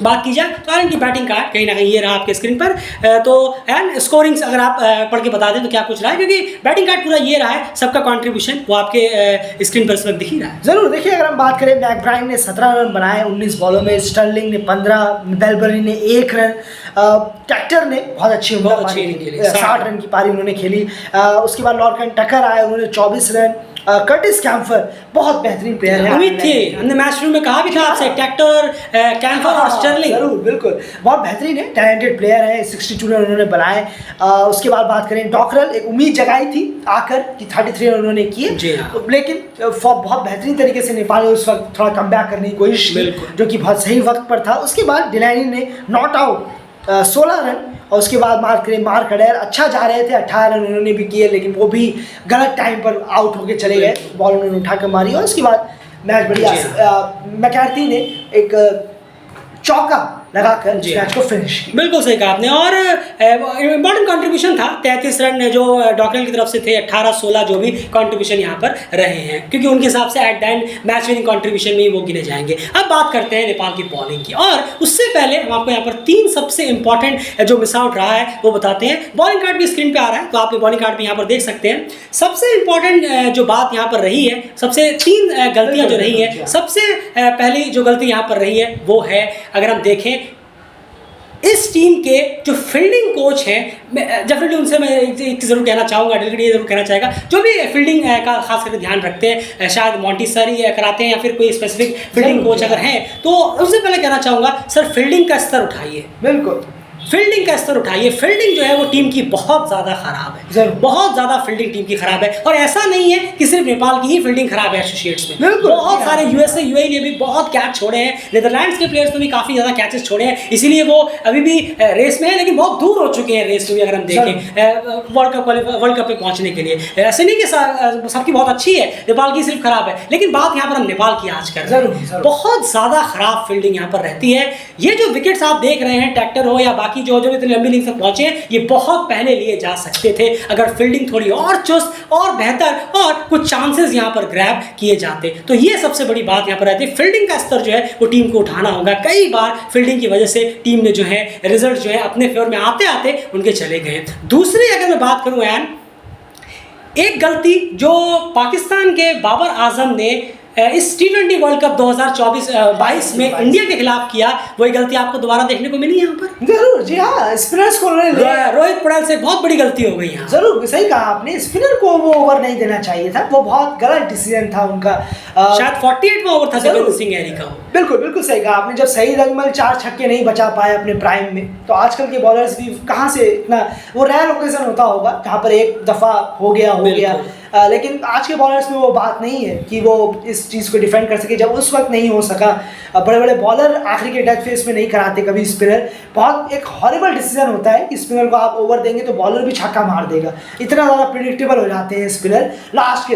बात की जाए तो आयरलैंड की बैटिंग कहीं ना कहीं ये रहा आपके स्क्रीन पर। तो एंड स्कोरिंग्स अगर आप पढ़ के बता दें तो क्या कुछ रहा है, क्योंकि बैटिंग कार्ड पूरा ये रहा है, सबका कंट्रीब्यूशन वो आपके स्क्रीन पर इस वक्त दिख ही रहा है। जरूर देखिए, अगर हम बात करें, मैकब्राइन ने 17 रन बनाए 19 बॉलों में, स्टर्लिंग ने 15, बेलबरी ने 1 रन, टैक्टर ने बहुत अच्छी 60 रन की पारी उन्होंने खेली। उसके बाद लॉर्कन टकर आए, उन्होंने 24 रन। कर्टिस कैम्फर बहुत बेहतरीन प्लेयर है। उम्मीद थी, हमने मैच शुरू में कहा भी था आपसे, टैक्टर, कैम्फर और स्टर्लिंग जरूर, बिल्कुल बहुत बेहतरीन है, टैलेंटेड प्लेयर है। 62 रन उन्होंने बनाए। उसके बाद बात करें, डॉकरल, एक उम्मीद जगाई थी आकर कि 33 रन उन्होंने किए, लेकिन बहुत बेहतरीन तरीके से नेपाल ने उस वक्त थोड़ा कम बैक करने की कोशिश की, जो कि बहुत सही वक्त पर था। उसके बाद डिलैनी ने नॉट आउट 16 रन, और उसके बाद मार्क अडेर अच्छा जा रहे थे, 18 रन उन्होंने भी किए, लेकिन वो भी गलत टाइम पर आउट होके चले गए, बॉल उन्होंने उठाकर मारी। और उसके बाद मैच बढ़िया, मैकैर्थी ने एक चौका लगाकर मैच को फिनिश किया। बिल्कुल सही कहा आपने, और इम्पोर्टेंट कंट्रीब्यूशन था। 33 रन जो डॉकरल की तरफ से थे, 18-16 जो भी कंट्रीब्यूशन यहाँ पर रहे हैं, क्योंकि उनके हिसाब से at the end match winning contribution में ही वो गिने जाएंगे। अब बात करते हैं नेपाल की बॉलिंग की, और उससे पहले हम आपको यहाँ पर 3 सबसे इंपॉर्टेंट जो मिस आउट रहा है वो बताते हैं। बॉलिंग कार्ड भी स्क्रीन पे आ रहा है, तो आप बॉलिंग कार्ड भी यहाँ पर देख सकते हैं। सबसे इंपॉर्टेंट जो बात यहाँ पर रही है, सबसे 3 गलतियाँ जो रही है, सबसे पहली जो गलती यहाँ पर रही है वो है, अगर हम देखें इस टीम के जो फील्डिंग कोच हैं, डेफिनेटली उनसे मैं एक जरूर कहना चाहूँगा, डेफिनेटली ये जरूर कहना चाहेगा, जो भी फील्डिंग का खास करके ध्यान रखते हैं, शायद मॉन्टी सर ही कराते हैं या फिर कोई स्पेसिफिक फील्डिंग कोच अगर हैं, तो उससे पहले कहना चाहूँगा सर फील्डिंग का स्तर उठाइए। बिल्कुल, फील्डिंग का स्तर उठाइए। फील्डिंग जो है वो टीम की बहुत ज़्यादा खराब है, बहुत ज़्यादा फील्डिंग टीम की खराब है। और ऐसा नहीं है कि सिर्फ नेपाल की ही फील्डिंग खराब है एसोसिएट्स में, बहुत सारे यूएसए यूएई ने भी बहुत कैच छोड़े हैं, नेदरलैंड्स के प्लेयर्स ने भी काफ़ी ज़्यादा कैचेस छोड़े हैं, इसीलिए वो अभी भी रेस में है, लेकिन बहुत दूर हो चुके हैं रेस में भी। अगर हम देखें वर्ल्ड कप पे पहुँचने के लिए, ऐसे नहीं कि सबकी बहुत अच्छी है, नेपाल की सिर्फ खराब है, लेकिन बात यहाँ पर हम नेपाल की आज कर रहे हैं, बहुत ज़्यादा खराब फील्डिंग यहाँ पर रहती है। ये जो विकेट्स आप देख रहे हैं, टैक्टर हो या बाकी जो भी इतनी लंबी इनिंग्स तक पहुंचे, ये बहुत पहले लिए जा सकते थे अगर फील्डिंग थोड़ी और चुस्त और बेहतर और कुछ चांसेस यहां पर ग्रैब किए जाते। तो ये सबसे बड़ी बात यहां पर रहती है, फील्डिंग का स्तर जो है वो टीम को उठाना होगा। कई बार फील्डिंग की वजह से टीम ने जो है रिजल्ट जो है अपने फेवर में आते आते उनके चले गए। दूसरी अगर मैं बात करूं यार, एक गलती जो पाकिस्तान के बाबर आजम ने इस T20 वर्ल्ड कप 2024-22 में इंडिया के खिलाफ किया, वही गलती आपको दोबारा देखने को मिली यहाँ पर। जरूर, जी हाँ, स्पिनर्स को रोहित पटेल से बहुत बड़ी गलती हो गई यहाँ। जरूर, सही कहा आपने, स्पिनर को वो ओवर नहीं देना चाहिए था, वो बहुत गलत डिसीजन था उनका। शायद 48वां ओवर था देवेंद्र सिंह एरी का। बिल्कुल बिल्कुल सही कहा आपने, जब सईद अजमल 4 छक्के नहीं बचा पाए अपने प्राइम में, तो आजकल के बॉलर्स भी कहाँ से इतना, वो रेयर ओकेजन होता होगा जहाँ पर एक दफ़ा हो गया लेकिन आज के बॉलर्स में वो बात नहीं है कि वो इस चीज़ को डिफेंड कर सके। जब उस वक्त नहीं हो सका, बड़े बड़े बॉलर आखिरी के डेथ फेस में नहीं कराते कभी स्पिनर। बहुत एक हॉरिबल डिसीजन होता है कि स्पिनर को आप ओवर देंगे तो बॉलर भी छक्का मार देगा। इतना ज़्यादा प्रिडिक्टेबल हो जाते हैं स्पिनर लास्ट के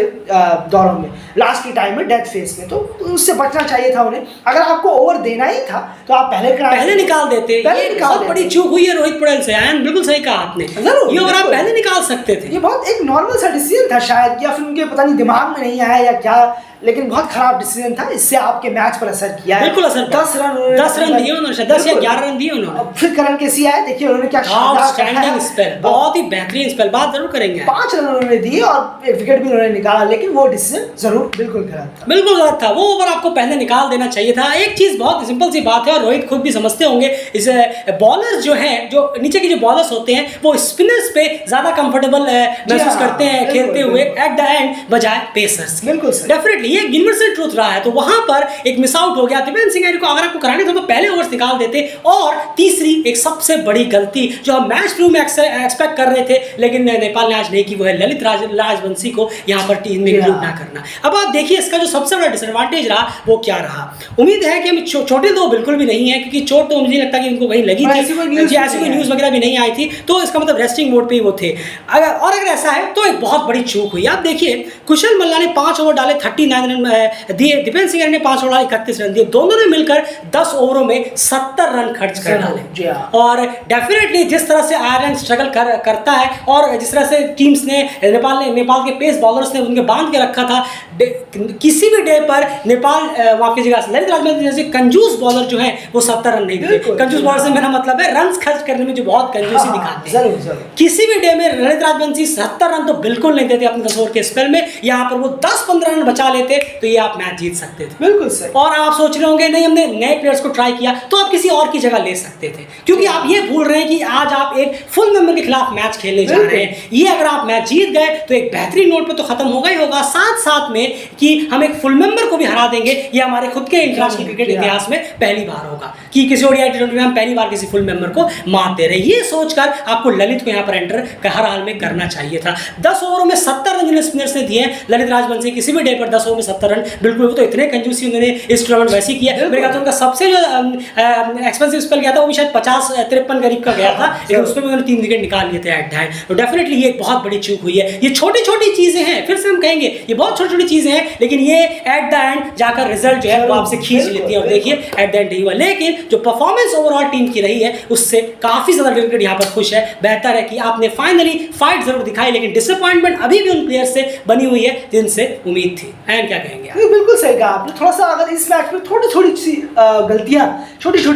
दौरों में, लास्ट के टाइम में, डेथ फेस में। तो उससे बचना चाहिए था उन्हें। अगर आपको ओवर देना ही था तो आप पहले निकाल देते। बहुत बड़ी चूक हुई है रोहित पटेल से। आयन बिल्कुल सही कहा आपने, ये ओवर आप पहले निकाल सकते थे। ये बहुत एक नॉर्मल सा डिसीजन था शायद, या फिर उनके पता नहीं दिमाग में नहीं आया या क्या, लेकिन बहुत खराब डिसीजन था। इससे आपके मैच पर असर किया है। बिल्कुल असर। 10 रन दिए उन्होंने, 10 या 11 रन दिए उन्होंने। फिर करण केसी आए, देखिए उन्होंने क्या आउटस्टैंडिंग स्पेल, बहुत ही बेहतरीन स्पेल, बात जरूर करेंगे। 5 रन उन्होंने दिए और एक विकेट भी उन्होंने निकाला, लेकिन वो डिसीजन जरूर बिल्कुल गलत था। बिल्कुल गलत था, वो ओवर आपको पहले निकाल देना चाहिए था। एक चीज बहुत सिंपल सी बात है और रोहित खुद भी समझते होंगे, इस बॉलर्स जो हैं, जो नीचे के जो बॉलर्स होते हैं, वो स्पिनर्स पे ज्यादा कंफर्टेबल महसूस करते हैं खेलते हुए एट द एंड, बजाय पेसर्स। बिल्कुल डेफिनेटली ये यूनिवर्सल ट्रूथ रहा है। तो वहां पर एक मिस आउट हो गया। दीपेंद्र सिंह को अगर आपको कराने था तो पहले ओवर्स निकाल देते। और तीसरी एक सबसे बड़ी गलती जो हम मैच शुरू में एक्सपेक्ट कर रहे थे, लेकिन नेपाल ने आज नहीं की, वो है ललित राजवंशी को यहाँ पर टीम में इंक्लूड ना करना। अब आप देखिए इसका जो सबसे बड़ा डिसएडवांटेज रहा वो क्या रहा। उम्मीद है कि हम चोटें तो बिल्कुल भी नहीं है, क्योंकि चोट तो मुझे लगता है कि इनको कहीं लगी थी, ऐसी कोई न्यूज़ वगैरह भी नहीं आई थी। तो इसका मतलब रेस्टिंग मोड पे ही वो थे। अगर ऐसा है तो एक बहुत बड़ी चूक हुई। आप देखिए कुशल मल्ला ने 5 ओवर डाले, 39 रन दिए। दीपेंद्र सिंह ने 5 ओवर 31 रन दिए। दोनों ने मिलकर 10 ओवरों में 70 रन खर्च कर डाले। और डेफिनेटली जिस तरह से आयरलैंड स्ट्रगल करता है और जिस तरह से टीम्स ने नेपाल के पेस बॉलर्स ने उनके बांध के रखा था, किसी भी डे पर नेपाल वहाँ की जगह ललित राजवंशी जैसे कंजूस बॉलर जो है वो 70 रन नहीं दिए। कंजूस बॉलर से मेरा मतलब है रन खर्च करने में जो बहुत कंजूसी दिखाते हैं। किसी भी डे में ललित राजवंशी 70 रन तो बिल्कुल नहीं देते अपने 10 ओवर के स्पेल में। यहाँ पर वो 10-15 रन बचा लेते तो ये आप मैच जीत सकते थे। बिल्कुल सही। और आप सोच रहे होंगे नहीं हमने नए प्लेयर्स को ट्राई किया, तो आप किसी और की जगह ले सकते थे, क्योंकि आप ये भूल रहे हैं कि आज आप एक फुल मेंबर के खिलाफ मैच खेलने जा रहे हैं। ये अगर आप मैच जीत गए तो एक बेहतरीन नोट पे तो खत्म होगा ही होगा, साथ साथ में कि हम एक फुल मेंबर को भी हरा देंगे। ये हमारे खुद के इंटरनेशनल क्रिकेट इतिहास में पहली बार होगा कि किसी ओडीआई टी20 में हम पहली बार किसी फुल मेंबर को मात दे रहे हैं। ये सोचकर आपको ललित को यहाँ पर एंटर हर हाल में करना चाहिए था। 10 ओवरों में 70 रन जिन्हें स्पिनर्स ने दिए, ललित राजवंशी किसी भी डे पर 10 ओवर में 70 रन, बिल्कुल वो तो इतने कंजूसी उन्होंने इस टूर्नामेंट वैसे किया। मेरे ख्याल से उनका सबसे जो एक्सपेंसिव स्पेल गया था वो भी शायद 50-53 करीब का गया था, लेकिन उसमें भी उन्होंने 3 विकेट निकाल लिए थे एट द एंड। तो डेफिनेटली ये एक बहुत बड़ी चूक हुई है। ये छोटी छोटी चीजें हैं, फिर से हम कहेंगे ये बहुत छोटी छोटी चीजें हैं, लेकिन ये एट द एंड जाकर रिजल्ट जो है वो आपसे खींच लेती है। और देखिए एट द एंड नहीं हुआ, लेकिन जो परफॉर्मेंस ओवरऑल टीम की रही है उससे काफी ज्यादा क्रिकेट यहाँ पर खुश है। बेहतर है कि आपने फाइनली फाइट जरूर दिखाई, लेकिन डिसअपॉइंटमेंट अभी भी उन प्लेयर से बनी हुई है जिनसे उम्मीद थी। एंड क्या कहेंगे आप? बिल्कुल सही कहा आपने। थोड़ा सा अगर इस मैच में छोटी छोटी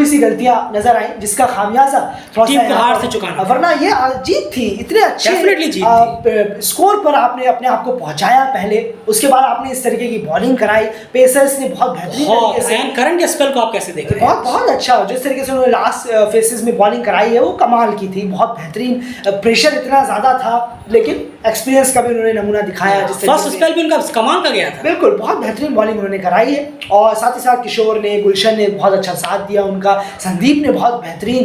सी गलतियां नजर आई, जिसका खामियाजा थोड़ा सा हार से चुकाना, वरना ये जीत थी। इतने अच्छे स्कोर पर आपने अपने आप को पहुंचाया पहले, उसके बाद आपने इस तरीके की बॉलिंग कराई। पेसर्स ने बहुत बेहतरीन तरीके से, करंट के स्पेल को आप कैसे देख रहे हैं? बहुत अच्छा, जिस तरीके से उन्होंने लास्ट फेसेस में बॉलिंग कराई है वो कमाल की थी। बहुत बेहतरीन, प्रेशर इतना ज्यादा था लेकिन एक्सपीरियंस का भी उन्होंने नमूना दिखाया। फर्स्ट स्पेल भी उनका कमाल का गया था। बिल्कुल, बहुत बेहतरीन बॉलिंग उन्होंने कराई है। और साथ ही साथ किशोर ने, गुलशन ने बहुत अच्छा साथ दिया उनका। संदीप ने बहुत बेहतरीन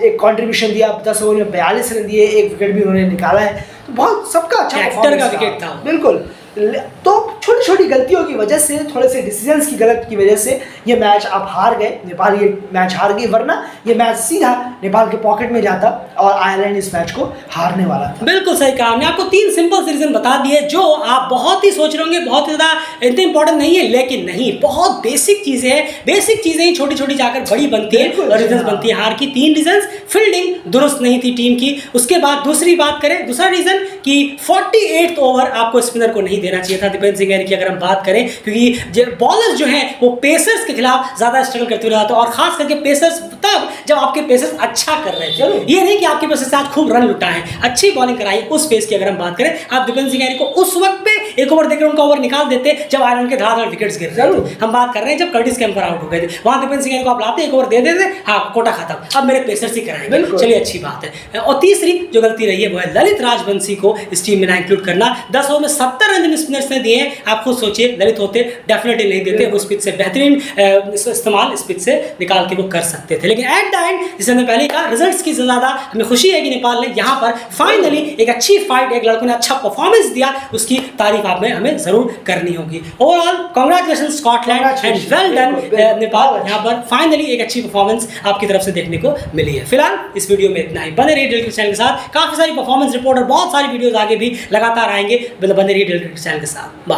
एक कंट्रीब्यूशन दिया, 10 ओवर में 42 रन दिए, 1 विकेट भी उन्होंने निकाला है। तो बहुत सबका अच्छा परफॉर्मेंस का विकेट था। बिल्कुल। तो छोटी छोटी गलतियों की वजह से, थोड़े से डिसीजंस की गलत की वजह से ये मैच आप हार गए। नेपाल ये मैच हार गई, वरना ये मैच सीधा नेपाल के पॉकेट में जाता और आयरलैंड इस मैच को हारने वाला था। बिल्कुल सही कहा हमने। आपको 3 सिंपल से रीजन बता दिए जो आप बहुत ही सोच रहे होंगे बहुत ज़्यादा इतने इंपॉर्टेंट नहीं है, लेकिन नहीं, बहुत बेसिक चीज़ें हैं। बेसिक चीज़ें ही छोटी छोटी जाकर बड़ी बनती है और रीजन बनती है हार की। 3 रीजन, फील्डिंग दुरुस्त नहीं थी टीम की। उसके बाद दूसरी बात करें, दूसरा रीजन कि 48th ओवर आपको स्पिनर को नहीं देना चाहिए था दीपेंद्र सिंह की अगर हम बात करें, क्योंकि बॉलर्स जो हैं वो पेसर्स के खिलाफ ज्यादा स्ट्रगल करते हुए, और खास करके पेसर्स तब जब आपके पेसर्स अच्छा कर रहे थे। ये नहीं कि आपके पेसर्स आज खूब रन लुटा है, अच्छी बॉलिंग कराई। उस फेस की अगर हम बात करें, आप दीपेंद्र सिंह को उस वक्त पे एक ओवर देकर उनका ओवर निकाल देते जब आयरलैंड के धार विकेट्स गिर रहे थे। हम बात कर रहे हैं जब कर्टिस कैम्पर आउट हो गए थे, वहां दीपेंद्र सिंह को आप लाते, एक ओवर दे देते, हाँ कोटा खत्म, अब मेरे पेसर्स ही कराएंगे, चलिए अच्छी बात है। और तीसरी जो गलती रही है वो है ललित राजवंशी को इस टीम में ना इंक्लूड करना। 10 ओवर में 70 रन जिन स्पिनर्स ने दिए, आप खुद सोचिए, ललित होते डेफिनेटली नहीं देते, उस पिच से बेहतरीन इस्तेमाल इस पिच से निकाल के वो कर सकते थे। लेकिन एट द एंड, जैसे हमने पहले कहा, रिजल्ट्स की ज़्यादा हमें खुशी है कि नेपाल ने यहाँ पर फाइनली एक अच्छी फाइट, एक लड़कों ने अच्छा परफॉर्मेंस दिया, उसकी तारीफ आप में हमें जरूर करनी होगी। Overall congratulation Scotland and well done Nepal, यहाँ पर फाइनली एक अच्छी परफॉर्मेंस आपकी तरफ से देखने को मिली है। फिलहाल इस वीडियो में इतना ही। बने रहिए डेल क्रिकेट चैनल के साथ, काफी सारी परफॉर्मेंस रिपोर्ट और बहुत सारी वीडियोस आगे भी लगातार आएंगे। बने रहिए डेल क्रिकेट चैनल के साथ। बाय।